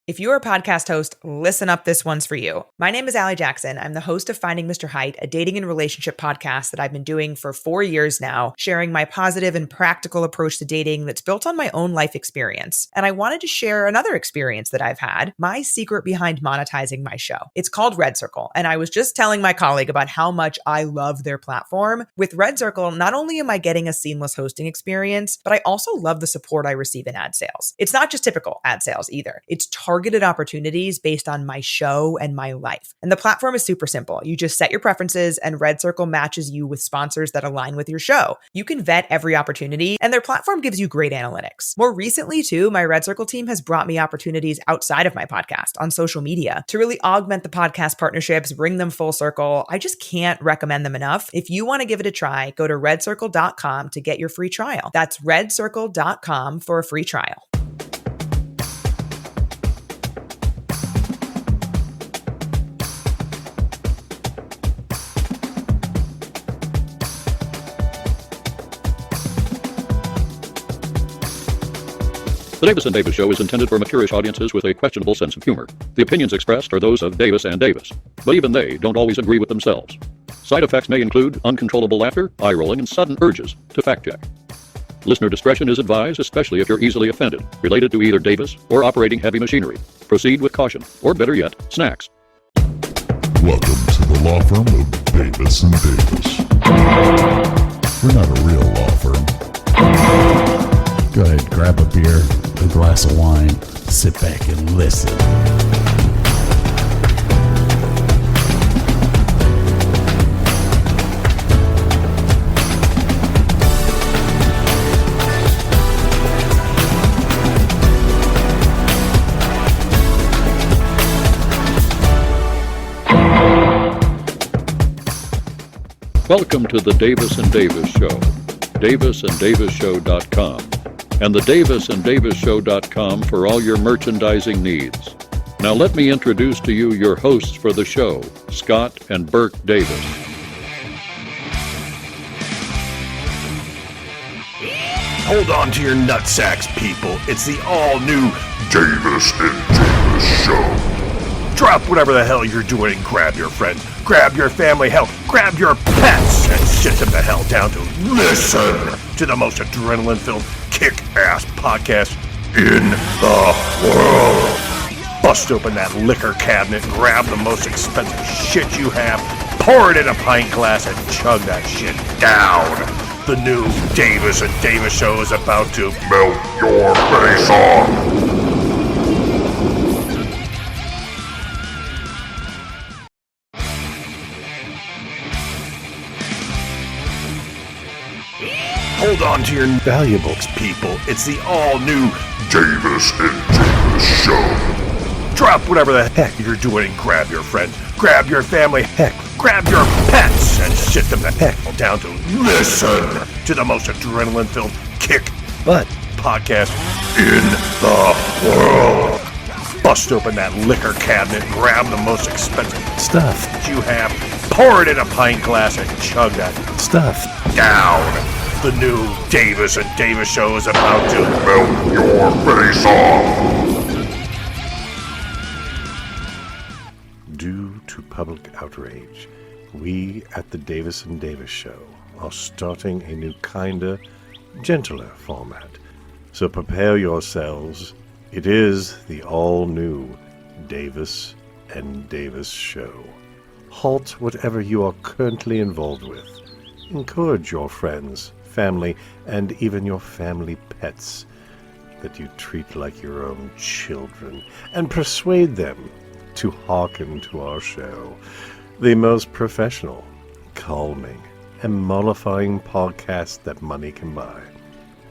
If you're a podcast host, listen up, this one's for you. My name is Allie Jackson. I'm the host of Finding Mr. Height, a dating and relationship podcast that I've been doing for 4 years now, sharing my positive and practical approach to dating that's built on my own life experience. And I wanted to share another experience that I've had, my secret behind monetizing my show. It's called Red Circle, and I was just telling my colleague about how much I love their platform. With Red Circle, not only am I getting a seamless hosting experience, but I also love the support I receive in ad sales. It's not just typical ad sales either. It's targeted opportunities based on my show and my life. And the platform is super simple. You just set your preferences and Red Circle matches you with sponsors that align with your show. You can vet every opportunity and their platform gives you great analytics. More recently too, my Red Circle team has brought me opportunities outside of my podcast on social media to really augment the podcast partnerships, bring them full circle. I just can't recommend them enough. If you want to give it a try, go to redcircle.com to get your free trial. That's redcircle.com for a free trial. The Davis and Davis Show is intended for maturish audiences with a questionable sense of humor. The opinions expressed are those of Davis and Davis, but even they don't always agree with themselves. Side effects may include uncontrollable laughter, eye-rolling, and sudden urges to fact-check. Listener discretion is advised, especially if you're easily offended, related to either Davis or operating heavy machinery. Proceed with caution, or better yet, snacks. Welcome to the law firm of Davis and Davis. We're not a real law firm. Go ahead, grab a beer, a glass of wine, sit back and listen. Welcome to the Davis and Davis Show, davisanddavisshow.com, and the davisanddavisshow.com for all your merchandising needs. Now let me introduce to you your hosts for the show, Scott and Burke Davis. Hold on to your nutsacks, people. It's the all-new Davis and Davis Show. drop whatever the hell you're doing and grab your friends, grab your family, hell, grab your pets, and sit them the hell down to listen to the most adrenaline-filled, kick-ass podcast in the world. Bust open that liquor cabinet, grab the most expensive shit you have, pour it in a pint glass, and chug that shit down. The new Davis and Davis Show is about to melt your face off. Hold on to your valuables, people. It's the all-new Davis and Davis Show. Drop whatever the heck you're doing and grab your friends, grab your family, heck, grab your pets, and sit them the heck down to listen to the most adrenaline-filled kick-butt podcast in the world. Bust open that liquor cabinet, grab the most expensive stuff that you have, pour it in a pint glass, and chug that stuff down. The new Davis and Davis Show is about to Melt your face off. Due to public outrage, we at the Davis and Davis Show are starting a new kinda gentler format. So prepare yourselves. It is the all-new Davis and Davis Show. Halt whatever you are currently involved with. Encourage your friends, family, and even your family pets that you treat like your own children, and persuade them to hearken to our show, the most professional, calming, and mollifying podcast that money can buy.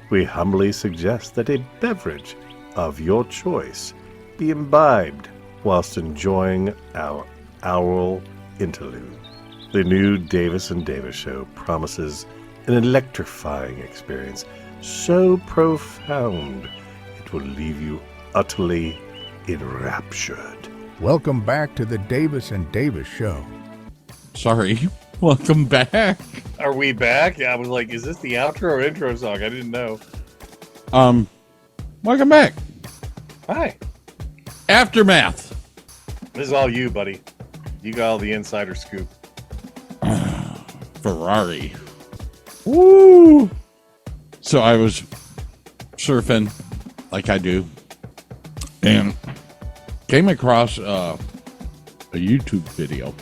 We humbly suggest that a beverage of your choice be imbibed whilst enjoying our aural interlude. The new Davis and Davis Show promises an electrifying experience so profound it will leave you utterly enraptured. Welcome back to the Davis and Davis Show. Sorry. Welcome back. Are we back? Yeah, I was like, is this the outro or intro song? I didn't know. Welcome back. Hi. Aftermath. This is all you, buddy. You got all the insider scoop. Ferrari. Woo! So I was surfing like I do and came across a YouTube video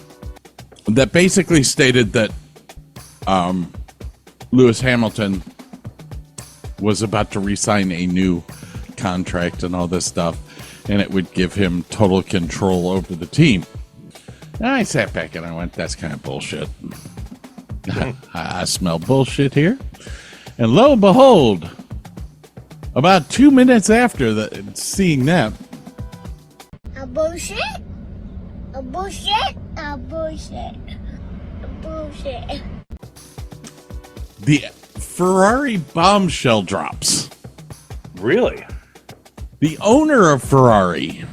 that basically stated that Lewis Hamilton was about to re-sign a new contract and all this stuff, and it would give him total control over the team. And I sat back and I went, that's kind of bullshit. I smell bullshit here. And lo and behold, about 2 minutes after seeing that, a bullshit, a bullshit, a bullshit, a bullshit. the Ferrari bombshell drops. Really? The owner of Ferrari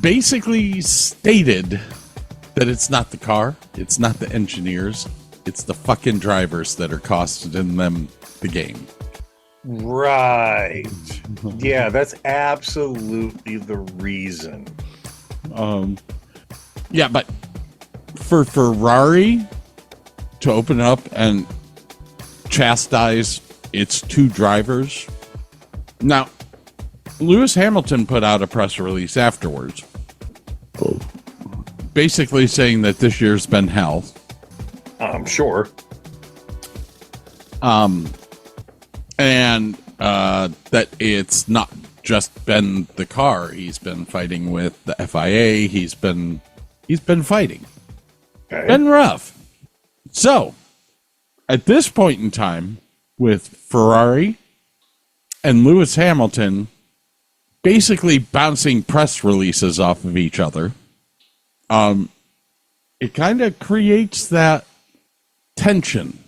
basically stated that it's not the car, it's not the engineers, it's the fucking drivers that are costing them the game. Right. Yeah, that's absolutely the reason. Yeah, but for Ferrari to open up and chastise its two drivers. Now, Lewis Hamilton put out a press release afterwards, basically saying that this year's been hell. I'm sure. And that it's not just been the car. He's been fighting with the FIA. He's been fighting. Okay. Been rough. So, at this point in time, with Ferrari and Lewis Hamilton basically bouncing press releases off of each other, it kind of creates that tension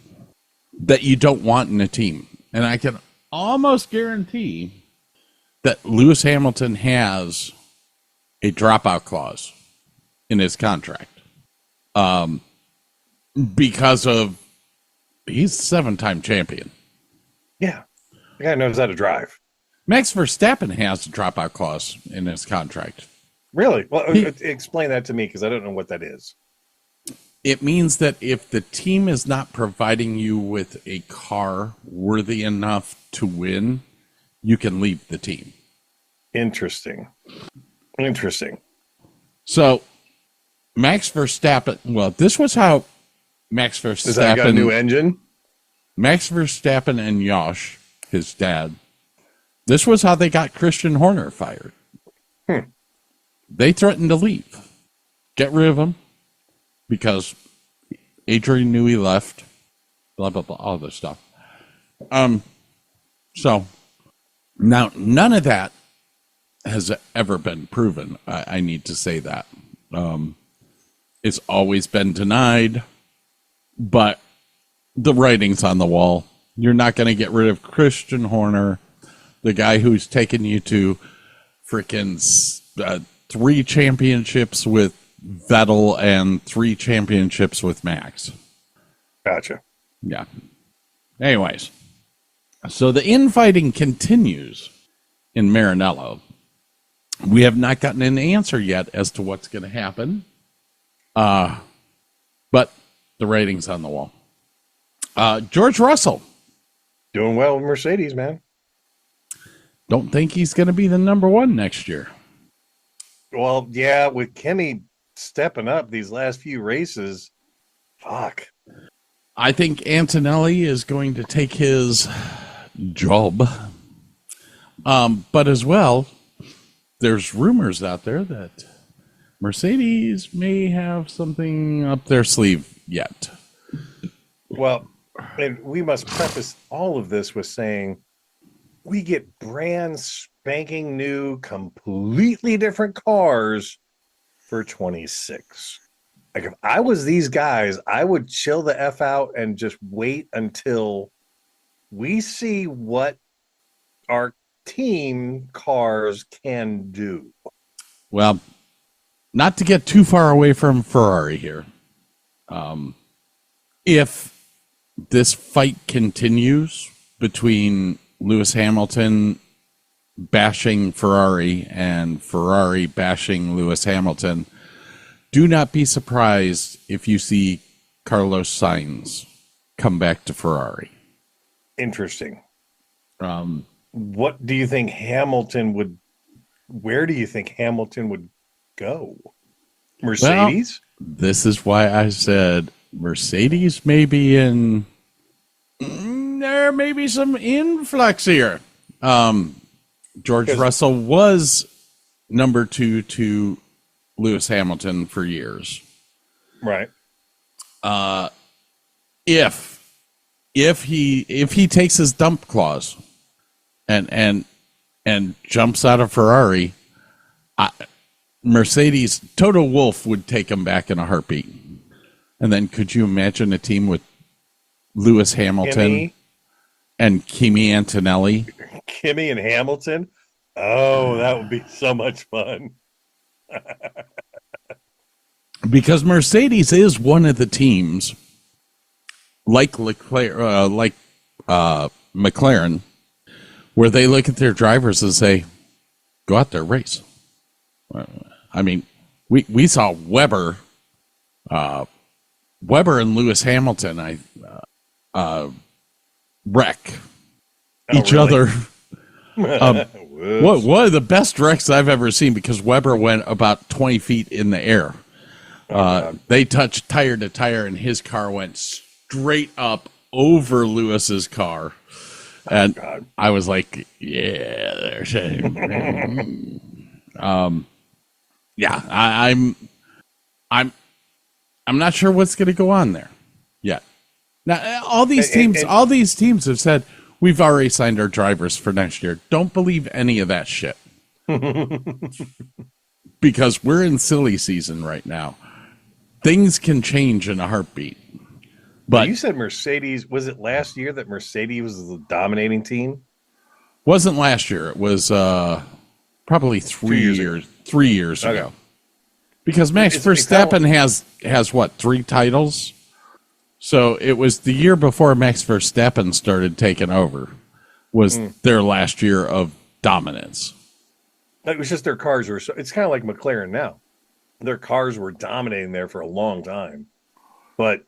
that you don't want in a team. And I can almost guarantee that Lewis Hamilton has a dropout clause in his contract. Because of he's a 7-time champion. Yeah. The guy knows how to drive. Max Verstappen has a dropout clause in his contract. Really? Well, explain that to me because I don't know what that is. It means that if the team is not providing you with a car worthy enough to win, you can leave the team. Interesting. So, Max Verstappen, well, this was how Max Verstappen... Does that got a new engine? Max Verstappen and Josh, his dad, this was how they got Christian Horner fired. They threatened to leave. Get rid of him. Because Adrian knew he left. Blah, blah, blah, all this stuff. So, now, none of that has ever been proven. I need to say that. It's always been denied. But the writing's on the wall. You're not going to get rid of Christian Horner, the guy who's taken you to freaking 3 championships with Vettel and 3 championships with Max. Gotcha. Yeah. Anyways, so the infighting continues in Maranello. We have not gotten an answer yet as to what's going to happen. But the rating's on the wall. George Russell. Doing well with Mercedes, man. Don't think he's going to be the number 1 next year. Well, yeah, with Kimi stepping up these last few races, fuck. I think Antonelli is going to take his job. But as well, there's rumors out there that Mercedes may have something up their sleeve yet. Well, and we must preface all of this with saying we get brand spanking new, completely different cars for 26. Like if I was these guys, I would chill the F out and just wait until we see what our team cars can do. Well, not to get too far away from Ferrari here. If this fight continues between Lewis Hamilton bashing Ferrari and Ferrari bashing Lewis Hamilton, do not be surprised if you see Carlos Sainz come back to Ferrari. Interesting. What do you think Hamilton would? Where do you think Hamilton would go? Mercedes? Well, this is why I said Mercedes may be in. There may be some influx here. George Russell was number 2 to Lewis Hamilton for years. Right. If he takes his dump clause and jumps out of Ferrari, Mercedes, Toto Wolff would take him back in a heartbeat. And then could you imagine a team with Lewis Hamilton and Kimi Antonelli? Kimi and Hamilton? Oh, that would be so much fun. Because Mercedes is one of the teams, like McLaren, where they look at their drivers and say, go out there, race. I mean, we saw Weber and Lewis Hamilton wreck each other. One of the best wrecks I've ever seen, because Weber went about 20 feet in the air. They touched tire to tire, and his car went straight up over Lewis's car. And I was like, yeah, there's I'm not sure what's going to go on there yet. Now, all these teams have said, we've already signed our drivers for next year. Don't believe any of that shit. Because we're in silly season right now. Things can change in a heartbeat. But you said Mercedes, was it last year that Mercedes was the dominating team? Wasn't last year. It was probably 3 years ago. Because Max Verstappen has what, 3 titles? So it was the year before Max Verstappen started taking over was their last year of dominance. It was just their cars were it's kind of like McLaren now. Their cars were dominating there for a long time. But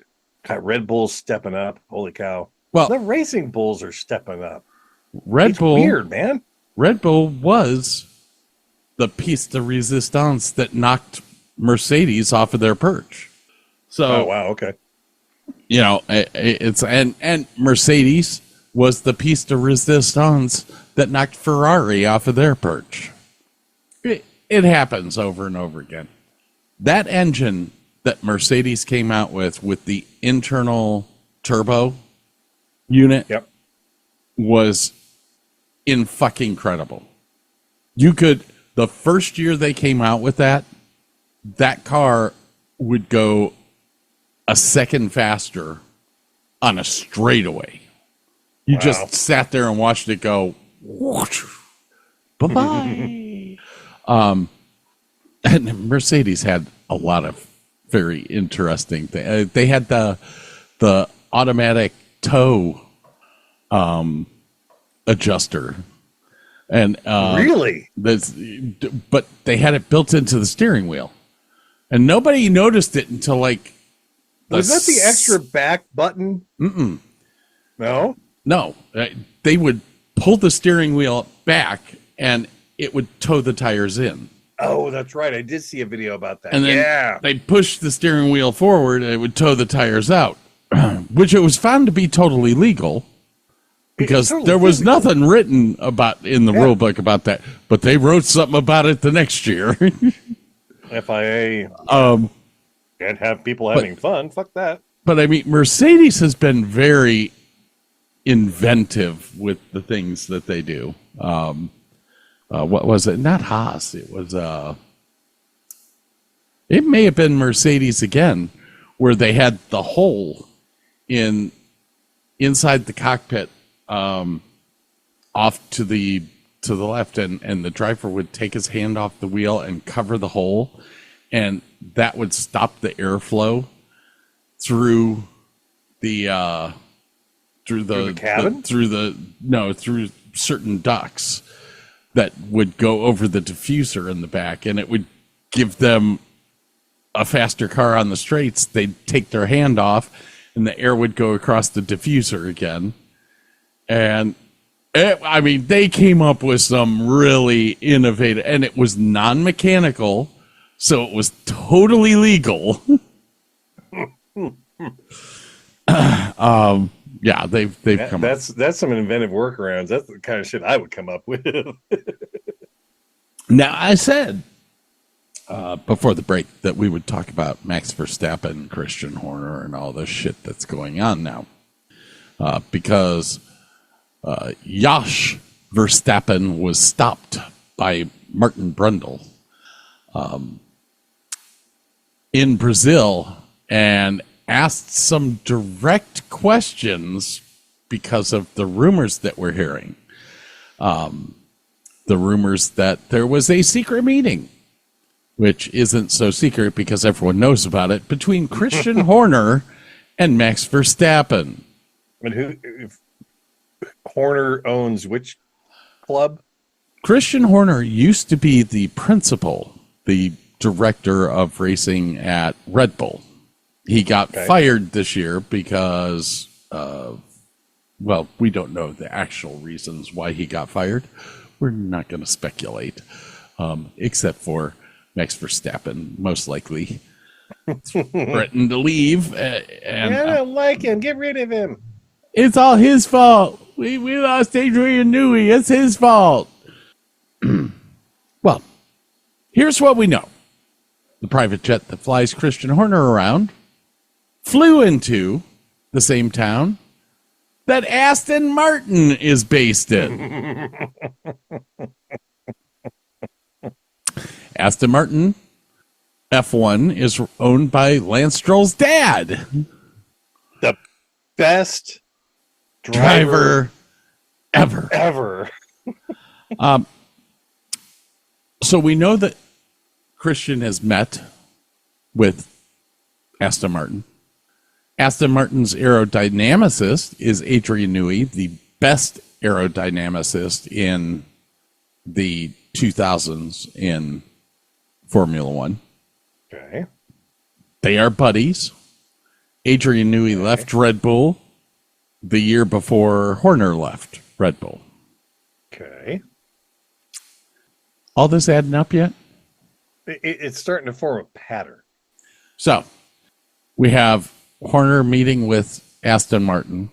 Red Bull's stepping up. Holy cow. Well, the racing bulls are stepping up. It's weird, man. Red Bull was the piece de resistance that knocked Mercedes off of their perch. So, oh, wow, okay. You know, it's and Mercedes was the piece de resistance that knocked Ferrari off of their perch. It happens over and over again. That engine that Mercedes came out with the internal turbo unit, was in fucking incredible. The first year they came out with that car would go a second faster on a straightaway. You just sat there and watched it go, bye-bye. And Mercedes had a lot of very interesting things. They had the automatic toe adjuster. And really? But they had it built into the steering wheel. And nobody noticed it until like... Was that the extra back button? Mm-mm. No? No. They would pull the steering wheel back and it would tow the tires in. Oh, that's right. I did see a video about that. And then they'd push the steering wheel forward and it would tow the tires out, which it was found to be totally legal because there was nothing written about in the rule book about that, but they wrote something about it the next year. FIA can't have people having fun. Fuck that. But I mean, Mercedes has been very inventive with the things that they do. What was it? Not Haas. It was. It may have been Mercedes again, where they had the hole inside the cockpit, off to the left, and the driver would take his hand off the wheel and cover the hole, and that would stop the airflow through the cabin, through certain ducts. that would go over the diffuser in the back, and it would give them a faster car on the straights. They'd take their hand off, and the air would go across the diffuser again. And they came up with some really innovative, and it was non-mechanical, so it was totally legal. Yeah, they've come up. That's some inventive workarounds. That's the kind of shit I would come up with. Now, I said before the break that we would talk about Max Verstappen, Christian Horner, and all this shit that's going on now. Because Josh Verstappen was stopped by Martin Brundle in Brazil and asked some direct questions because of the rumors that we're hearing. The rumors that there was a secret meeting, which isn't so secret because everyone knows about it, between Christian Horner and Max Verstappen. And Horner owns which club? Christian Horner used to be the principal, the director of racing at Red Bull. He got fired this year because we don't know the actual reasons why he got fired. We're not going to speculate, except for Max Verstappen, most likely threatened to leave. And I don't like him. Get rid of him. It's all his fault. We lost Adrian Newey. It's his fault. Well, here's what we know. The private jet that flies Christian Horner around flew into the same town that Aston Martin is based in. Aston Martin F1 is owned by Lance Stroll's dad. The best driver ever. So we know that Christian has met with Aston Martin. Aston Martin's aerodynamicist is Adrian Newey, the best aerodynamicist in the 2000s in Formula One. Okay. They are buddies. Adrian Newey left Red Bull the year before Horner left Red Bull. Okay. All this adding up yet? It's starting to form a pattern. So, we have Horner meeting with Aston Martin.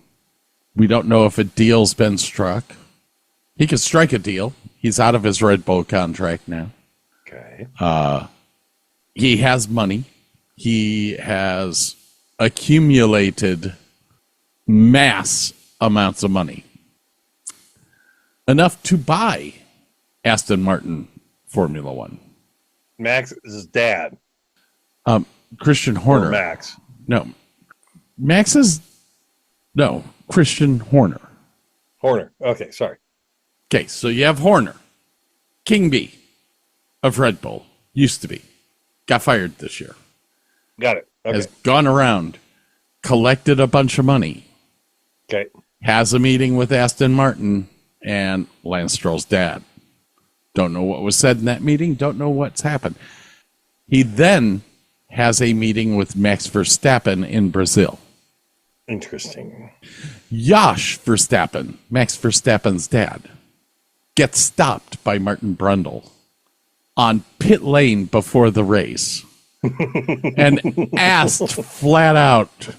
We don't know if a deal's been struck. He could strike a deal. He's out of his Red Bull contract now. Okay. He has money. He has accumulated mass amounts of money. Enough to buy Aston Martin Formula One. Max's dad. Christian Horner. Or Max. No. Christian Horner. Horner. Okay, sorry. Okay, so you have Horner. King B of Red Bull. Used to be. Got fired this year. Got it. Okay. Has gone around, collected a bunch of money. Okay. Has a meeting with Aston Martin and Lance Stroll's dad. Don't know what was said in that meeting. Don't know what's happened. He then has a meeting with Max Verstappen in Brazil. Interesting. Josh Verstappen, Max Verstappen's dad, gets stopped by Martin Brundle on pit lane before the race and asked flat out,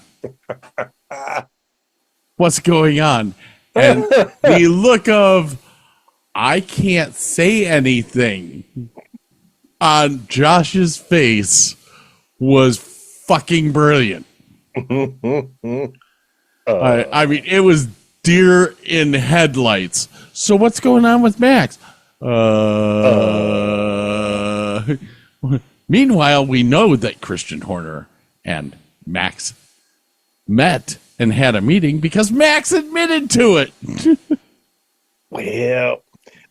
what's going on? And the look of, I can't say anything on Josh's face was fucking brilliant. I mean, it was deer in headlights. So what's going on with Max? Meanwhile, we know that Christian Horner and Max met and had a meeting because Max admitted to it. Well,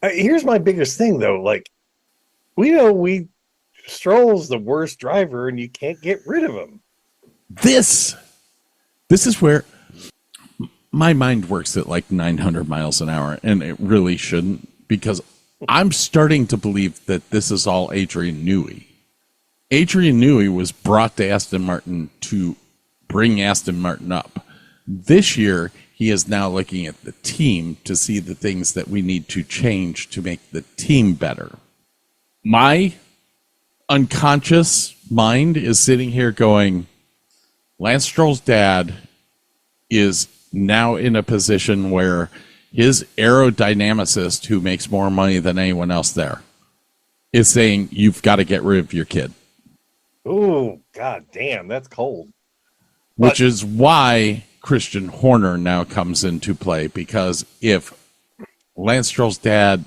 here's my biggest thing, though. Like, we know Stroll's the worst driver, and you can't get rid of him. This is where my mind works at like 900 miles an hour, and it really shouldn't, because I'm starting to believe that this is all Adrian Newey. Adrian Newey was brought to Aston Martin to bring Aston Martin up. This year, he is now looking at the team to see the things that we need to change to make the team better. My unconscious mind is sitting here going, Lance Stroll's dad is now in a position where his aerodynamicist, who makes more money than anyone else there, is saying, you've got to get rid of your kid. Oh, god damn, that's cold. Which is why Christian Horner now comes into play, because if Lance Stroll's dad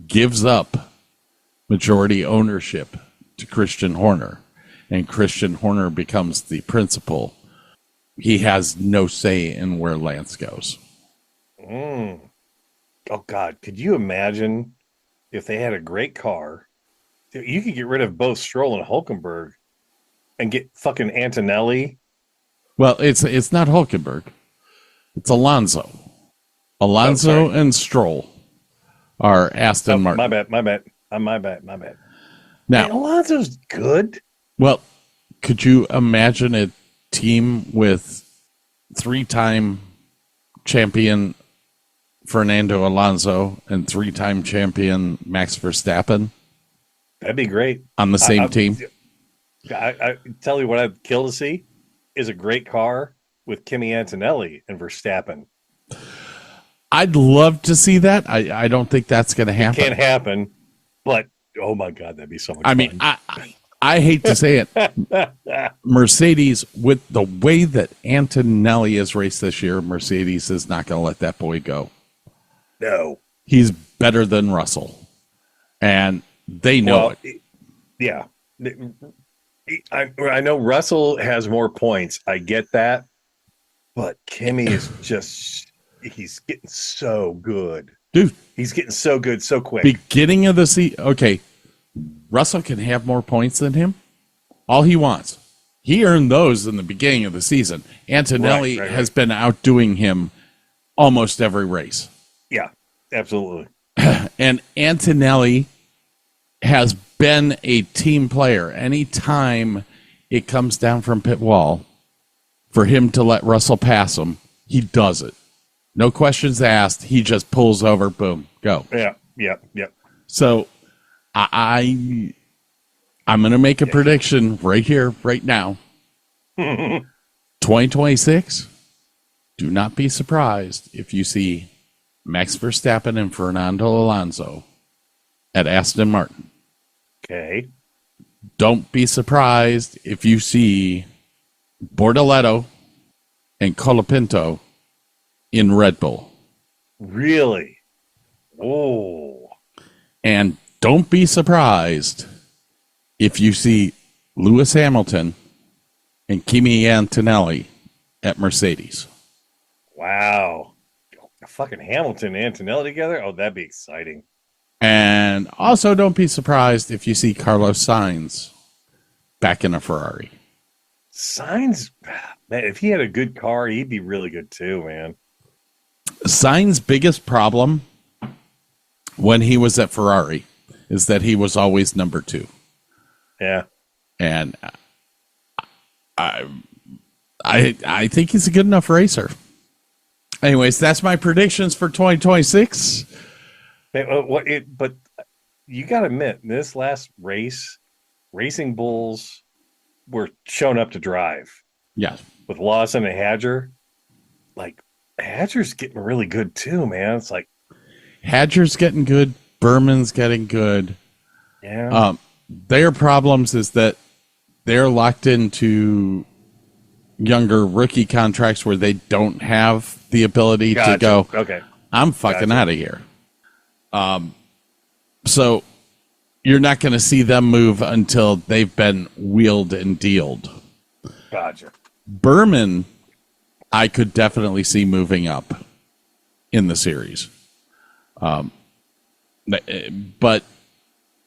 gives up majority ownership to Christian Horner and Christian Horner becomes the principal, he has no say in where Lance goes. Oh, God. Could you imagine if they had a great car? You could get rid of both Stroll and Hulkenberg and get fucking Antonelli. Well, it's not Hulkenberg. It's Alonso. Alonso and Stroll are Aston Martin. My bad. My bad. Now, hey, Alonso's good. Well, could you imagine a team with 3-time champion Fernando Alonso and 3-time champion Max Verstappen? That'd be great. On the same team? I tell you what I'd kill to see is a great car with Kimi Antonelli and Verstappen. I'd love to see that. I don't think that's going to happen. It can't happen, but oh my God, that'd be so much fun. I mean, I hate to say it. Mercedes, with the way that Antonelli has raced this year, Mercedes is not going to let that boy go. No. He's better than Russell. And they know it. Yeah. I know Russell has more points. I get that. But Kimi is just, he's getting so good. Dude. He's getting so good so quick. Beginning of the season. Okay. Russell can have more points than him. All he wants. He earned those in the beginning of the season. Antonelli has been outdoing him almost every race. Yeah, absolutely. And Antonelli has been a team player. Anytime it comes down from pit wall for him to let Russell pass him, he does it. No questions asked. He just pulls over, boom, go. Yeah. So I'm going to make a prediction right here, right now. 2026, do not be surprised if you see Max Verstappen and Fernando Alonso at Aston Martin. Okay. Don't be surprised if you see Bortoleto and Colapinto in Red Bull. Really? Oh. And don't be surprised if you see Lewis Hamilton and Kimi Antonelli at Mercedes. Wow. Fucking Hamilton and Antonelli together? Oh, that'd be exciting. And also don't be surprised if you see Carlos Sainz back in a Ferrari. Sainz, man, if he had a good car, he'd be really good too, man. Sainz's biggest problem when he was at Ferrari is that he was always number 2. Yeah. And I think he's a good enough racer. Anyways, that's my predictions for 2026. But you got to admit, this last race, Racing Bulls were shown up to drive. Yeah. With Lawson and Hadger. Like, Hadger's getting really good too, man. It's like Hadger's getting good. Berman's getting good. Yeah. Their problems is that they're locked into younger rookie contracts where they don't have the ability to go, okay, I'm fucking out of here. So you're not going to see them move until they've been wheeled and dealed. Gotcha. Berman, I could definitely see moving up in the series. But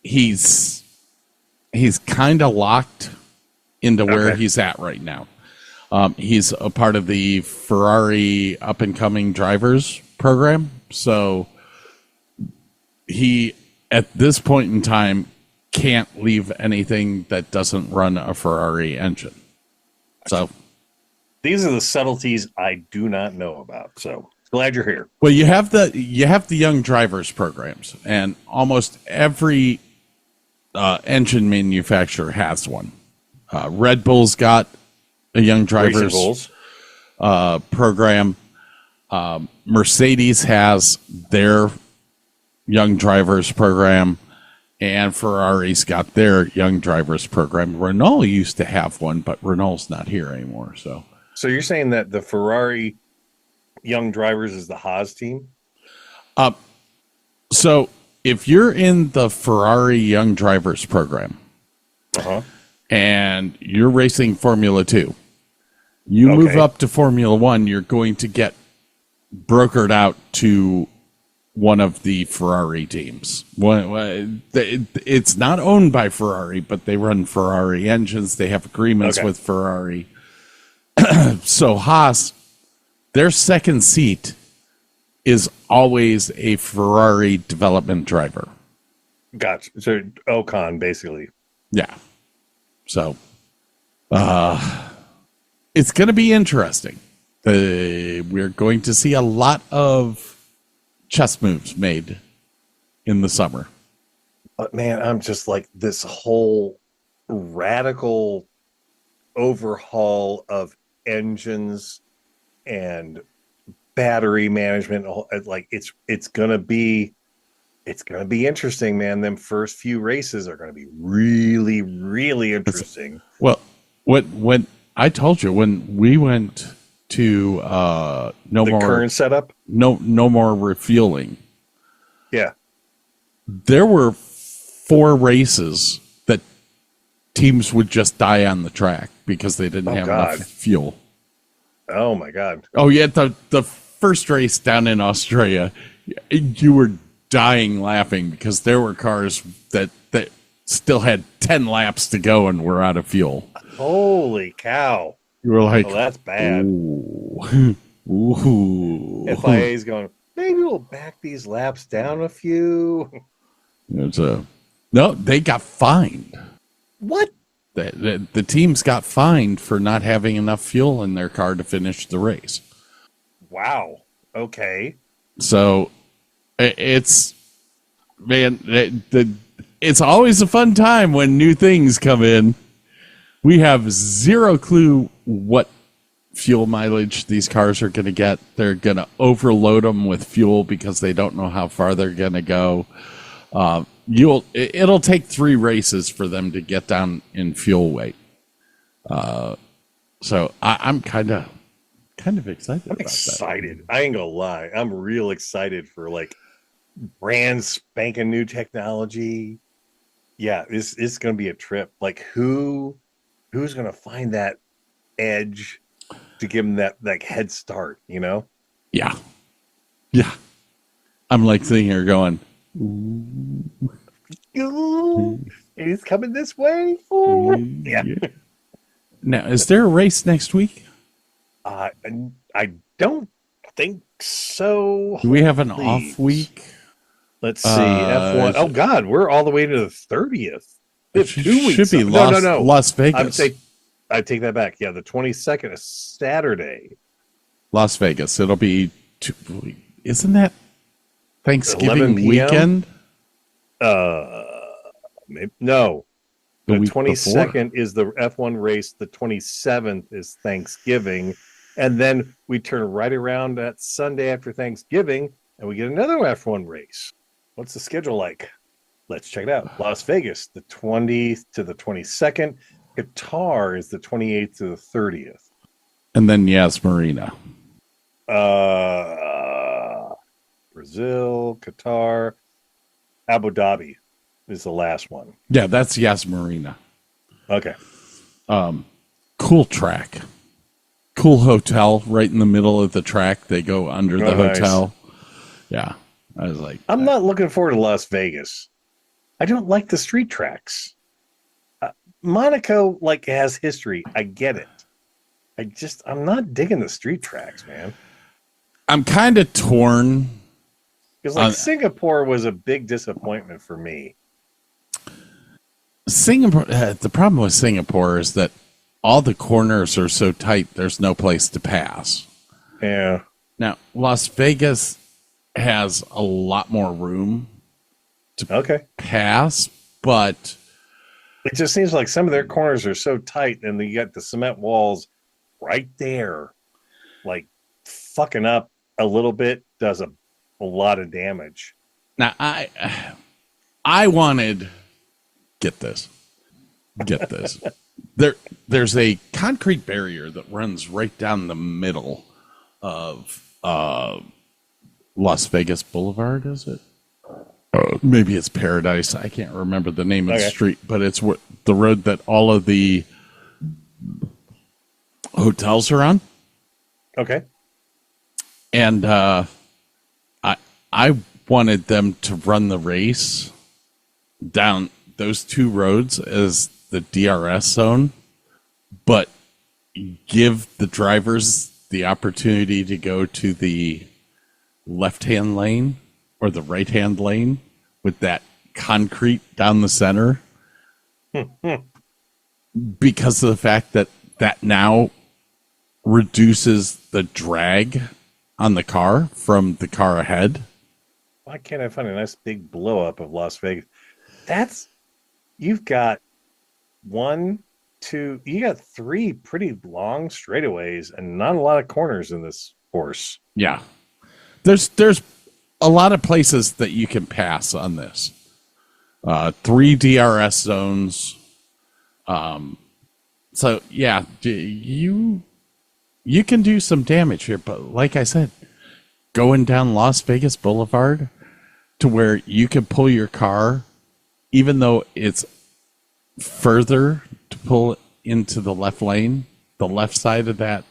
he's kind of locked into where he's at right now. He's a part of the Ferrari up and coming drivers program. So he at this point in time, can't leave anything that doesn't run a Ferrari engine. So these are the subtleties I do not know about. So glad you're here. well, you have the young drivers programs, and almost every engine manufacturer has one. Red Bull's got a young drivers program. Mercedes has their young drivers program, and Ferrari's got their young drivers program. Renault used to have one, but Renault's not here anymore. So you're saying that the Ferrari young drivers is the Haas team? So if you're in the Ferrari young drivers program and you're racing Formula 2, you move up to Formula 1, you're going to get brokered out to one of the Ferrari teams. It's not owned by Ferrari, but they run Ferrari engines. They have agreements with Ferrari. So Haas, their second seat is always a Ferrari development driver. Gotcha. So Ocon, basically. Yeah. So it's going to be interesting. We're going to see a lot of chess moves made in the summer. But man, I'm just like, this whole radical overhaul of engines and battery management, like it's gonna be interesting, man. Them first few races are gonna be really, really interesting. Well, when I told you, when we went to current setup, no more refueling. Yeah, there were 4 races that teams would just die on the track because they didn't have enough fuel. Oh my God. Oh yeah, the first race down in Australia, you were dying laughing because there were cars that still had 10 laps to go and were out of fuel. Holy cow. You were like, oh, that's bad. Ooh. FIA's going, maybe we'll back these laps down a few. No, they got fined. What? The teams got fined for not having enough fuel in their car to finish the race. Wow. Okay. So it's, man, it's always a fun time when new things come in. We have zero clue what fuel mileage these cars are going to get. They're going to overload them with fuel because they don't know how far they're going to go. It'll take 3 races for them to get down in fuel weight. So I'm kind of excited. I'm excited. I ain't gonna lie. I'm real excited for like brand spanking new technology. Yeah, it's gonna be a trip. Like who's gonna find that edge to give them that like head start? You know? Yeah. I'm like sitting here going, ooh, it's coming this way. Ooh. Yeah. Now, is there a race next week? I don't think so. Do we have an off week? Let's see. F1. Oh God, we're all the way to the 30th. It 2 weeks. Should be No. Las Vegas. I take that back. Yeah, the 22nd is Saturday. Las Vegas. It'll be. Isn't that Thanksgiving weekend? Maybe, no. The 22nd before. is the F1 race. The 27th is Thanksgiving. And then we turn right around that Sunday after Thanksgiving and we get another F1 race. What's the schedule like? Let's check it out. Las Vegas, the 20th to the 22nd. Qatar is the 28th to the 30th. And then Yas Marina. Brazil, Qatar, Abu Dhabi is the last one. Yeah, that's Yas Marina. Okay. Cool track. Cool hotel right in the middle of the track. They go under the hotel. Yeah. I was like, I'm not looking forward to Las Vegas. I don't like the street tracks. Monaco like has history. I get it. I'm not digging the street tracks, man. I'm kind of torn Because like Singapore was a big disappointment for me. Singapore. The problem with Singapore is that all the corners are so tight. There's no place to pass. Yeah. Now Las Vegas has a lot more room to pass, but it just seems like some of their corners are so tight, and you got the cement walls right there, like fucking up a little bit does a lot of damage. Now I wanted get this. There's a concrete barrier that runs right down the middle of Las Vegas Boulevard, is it? Maybe it's Paradise. I can't remember the name of the street, but it's the road that all of the hotels are on. Okay. And I wanted them to run the race down those two roads as the DRS zone, but give the drivers the opportunity to go to the left-hand lane or the right-hand lane with that concrete down the center because of the fact that now reduces the drag on the car from the car ahead. Why can't I find a nice big blow up of Las Vegas? You've got you got 3 pretty long straightaways and not a lot of corners in this course. Yeah. There's a lot of places that you can pass on this. 3 DRS zones. So yeah, you can do some damage here, but like I said, going down Las Vegas Boulevard to where you can pull your car, even though it's further to pull into the left lane, the left side of that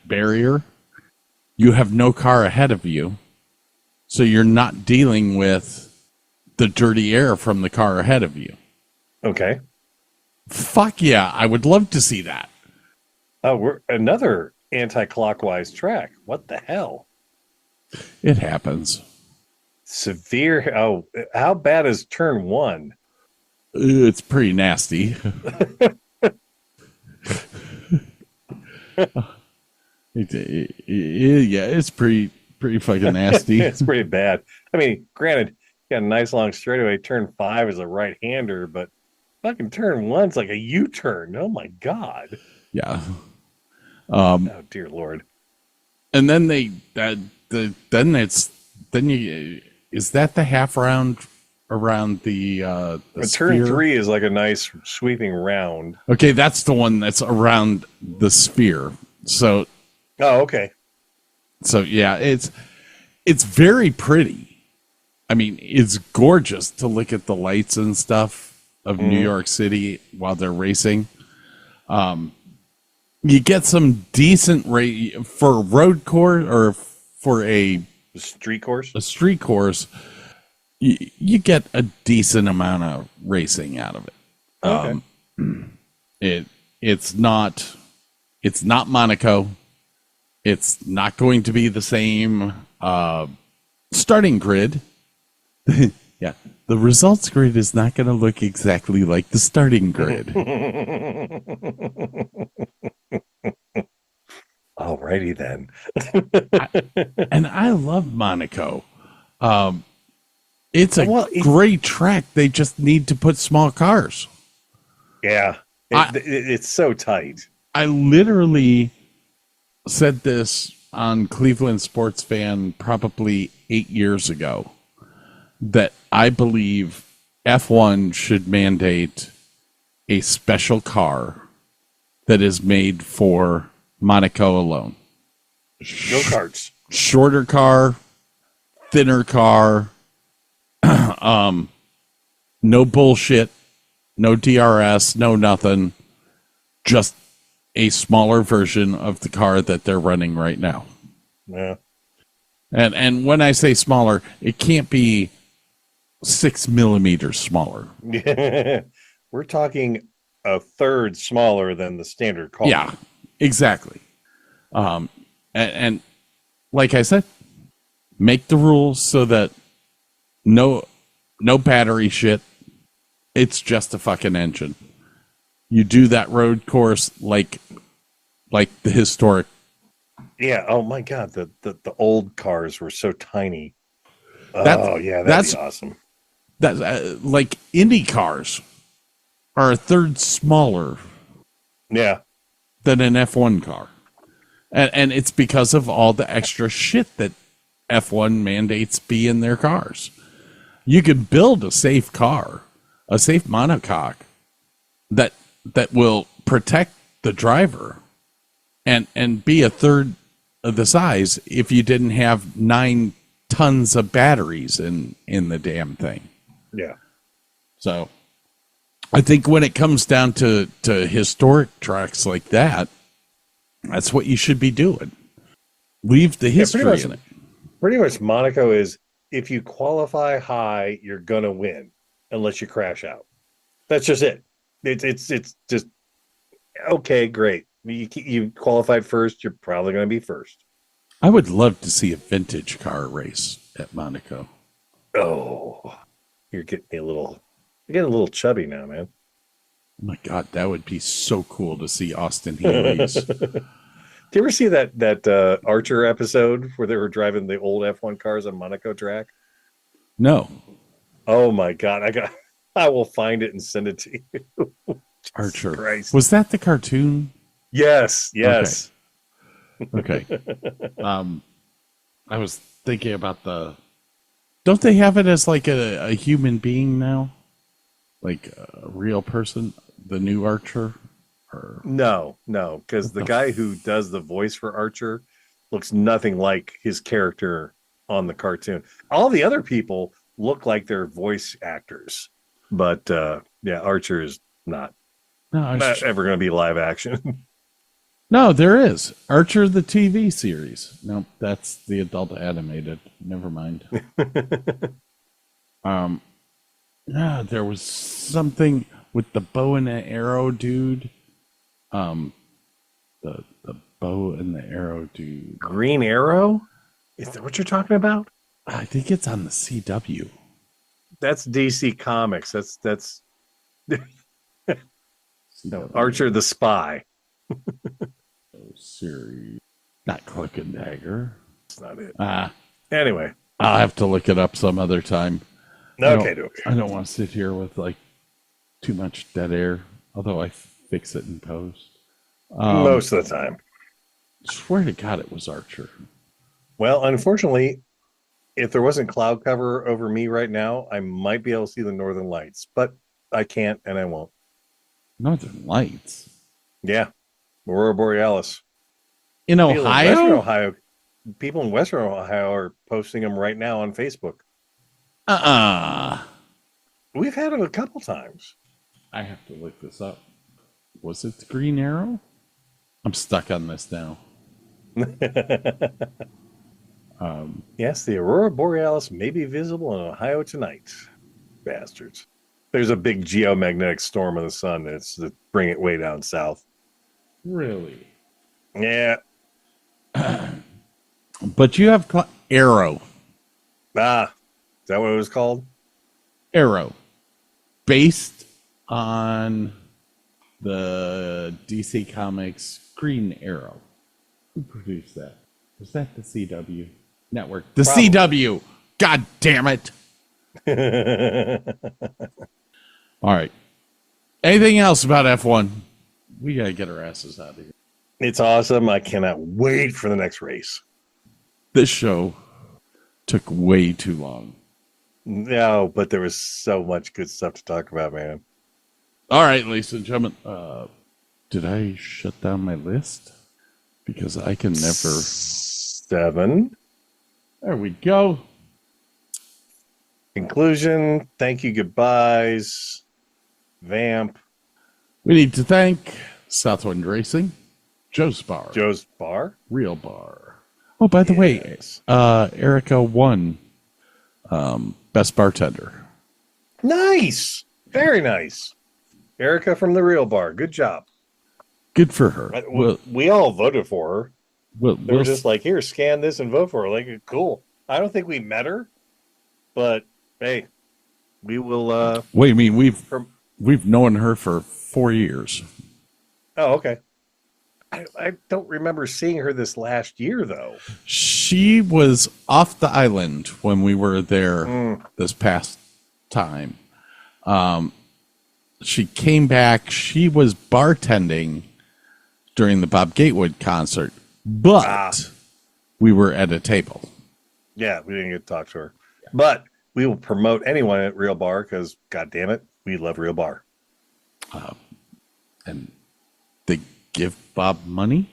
barrier, you have no car ahead of you. So you're not dealing with the dirty air from the car ahead of you. Okay. Fuck yeah, I would love to see that. Oh, we're another anti-clockwise track. What the hell? It happens. Severe. Oh, how bad is turn 1? It's pretty nasty. Yeah, it's pretty fucking nasty. It's pretty bad. I mean, granted, you got a nice long straightaway. Turn 5 is a right-hander, but fucking turn 1's like a U-turn. Oh my god. Yeah. Oh dear lord. And then is that the half round around the turn sphere? 3 is like a nice sweeping round. Okay, that's the one that's around the sphere. So okay. So yeah, it's very pretty. I mean, it's gorgeous to look at the lights and stuff of New York City while they're racing. You get some decent for a road course or for a street course. A street course, you get a decent amount of racing out of it. Okay. It's not Monaco. It's not going to be the same starting grid. Yeah, the results grid is not going to look exactly like the starting grid. Alrighty then. And I love Monaco. It's a great track. They just need to put small cars. Yeah, it's so tight. I literally said this on Cleveland Sports Fan probably 8 years ago, that I believe F1 should mandate a special car that is made for Monaco alone. Go-karts. Shorter car, thinner car, no bullshit, no DRS, no nothing, just a smaller version of the car that they're running right now. Yeah. And when I say smaller, it can't be 6 millimeters smaller. Yeah. We're talking a third smaller than the standard car. Yeah, exactly. And like I said, make the rules so that No battery shit. It's just a fucking engine. You do that road course like the historic. Yeah. Oh my God. The old cars were so tiny. That's, Oh yeah, that's be awesome. That's like Indy cars are a third smaller. Yeah. Than an F1 car. And it's because of all the extra shit that F1 mandates be in their cars. You can build a safe car, a safe monocoque that will protect the driver and be a third of the size if you didn't have 9 tons of batteries in the damn thing. Yeah. So I think when it comes down to historic tracks like that, that's what you should be doing. Leave the history in it. Pretty much Monaco is, if you qualify high, you're going to win unless you crash out. That's just it. It's just, okay, great. You qualified first, you're probably going to be first. I would love to see a vintage car race at Monaco. Oh, you're getting a little chubby now, man. Oh my God, that would be so cool to see Austin Healey's. Do you ever see that Archer episode where they were driving the old F1 cars on Monaco track? No. Oh my God, I will find it and send it to you. Archer. Christ. Was that the cartoon? Yes. Okay. I was thinking about don't they have it as like a human being now? Like a real person? The new Archer? Or No, because the guy who does the voice for Archer looks nothing like his character on the cartoon. All the other people look like they're voice actors, but Archer is not ever going to be live action. No, there is Archer the TV series. No, that's the adult animated. Never mind. There was something with the bow and the arrow dude. The bow and the arrow dude. Green Arrow? Is that what you're talking about? I think it's on the CW. That's DC Comics. That's no, Archer the Spy. Series, not Cloak and Dagger. That's not it. Anyway, I'll have to look it up some other time. Okay. I don't want to sit here with like too much dead air, although I fix it in post. Most of the time. Swear to God, it was Archer. Well, unfortunately, if there wasn't cloud cover over me right now, I might be able to see the Northern Lights, but I can't and I won't. Northern Lights? Yeah. Aurora Borealis. In Ohio? People in Western Ohio are posting them right now on Facebook. We've had them a couple times. I have to look this up. Was it the Green Arrow? I'm stuck on this now. Yes, the Aurora Borealis may be visible in Ohio tonight. Bastards. There's a big geomagnetic storm in the sun that's to bring it way down south. Really? Yeah. But you have Arrow. Is that what it was called? Arrow. Based on the DC Comics Green Arrow. Who produced that? Was that the CW network? The Probably. CW! God damn it! All right. Anything else about F1? We got to get our asses out of here. It's awesome. I cannot wait for the next race. This show took way too long. No, but there was so much good stuff to talk about, man. All right, ladies and gentlemen. Did I shut down my list? Because I can never... 7. There we go. Conclusion. Thank you. Goodbyes. Vamp. We need to thank Southwind Racing, Joe's Bar. Joe's Bar? Real Bar. Oh, by the way, Erica won Best Bartender. Nice. Very nice. Erica from the Real Bar. Good job. Good for her. We all voted for her. They were just like, here, scan this and vote for her. Like, cool. I don't think we met her, but Hey, we will. Wait, I mean From, we've known her for 4 years. oh, okay. I don't remember seeing her this last year, though. She was off the island when we were there this past time. She came back. She was bartending during the Bob Gatewood concert, but we were at a table. Yeah, we didn't get to talk to her. But we will promote anyone at Real Bar because, God damn it, we love Real Bar. And they give Bob money?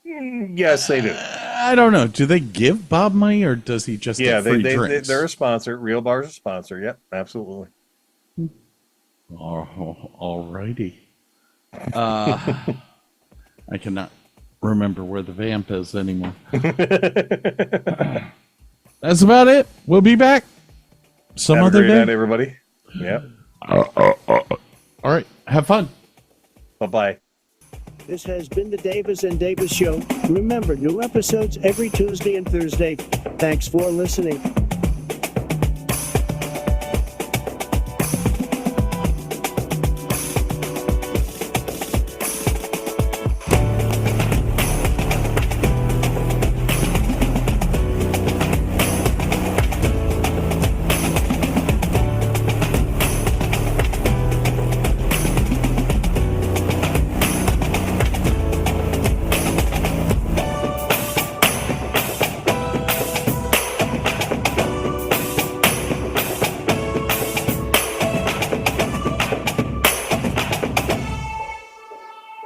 Yes, they do. I don't know. Do they give Bob money, or does he just get free drinks? They're a sponsor. Real Bar's a sponsor. Yep, absolutely. All righty. I cannot remember where the vamp is anymore. That's about it. We'll be back some Have other a great day. night, everybody. Yep. All right. Have fun. Bye-bye. This has been the Davis and Davis Show. Remember, new episodes every Tuesday and Thursday. Thanks for listening.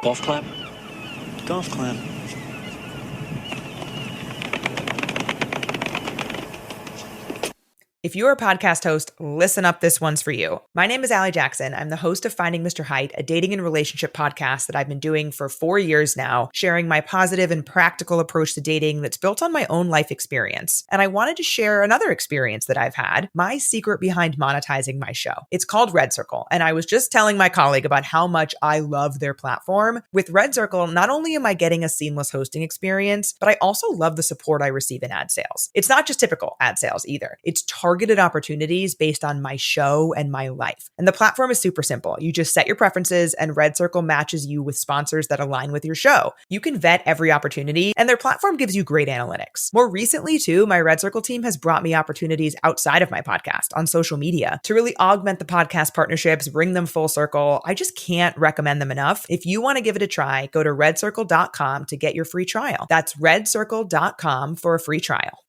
Golf clap? Golf clap. If you're a podcast host, listen up, this one's for you. My name is Allie Jackson. I'm the host of Finding Mr. Height, a dating and relationship podcast that I've been doing for 4 years now, sharing my positive and practical approach to dating that's built on my own life experience. And I wanted to share another experience that I've had, my secret behind monetizing my show. It's called Red Circle, and I was just telling my colleague about how much I love their platform. With Red Circle, not only am I getting a seamless hosting experience, but I also love the support I receive in ad sales. It's not just typical ad sales either. It's targeted opportunities based on my show and my life. And the platform is super simple. You just set your preferences and Red Circle matches you with sponsors that align with your show. You can vet every opportunity and their platform gives you great analytics. More recently too, my Red Circle team has brought me opportunities outside of my podcast on social media to really augment the podcast partnerships, bring them full circle. I just can't recommend them enough. If you want to give it a try, go to redcircle.com to get your free trial. That's redcircle.com for a free trial.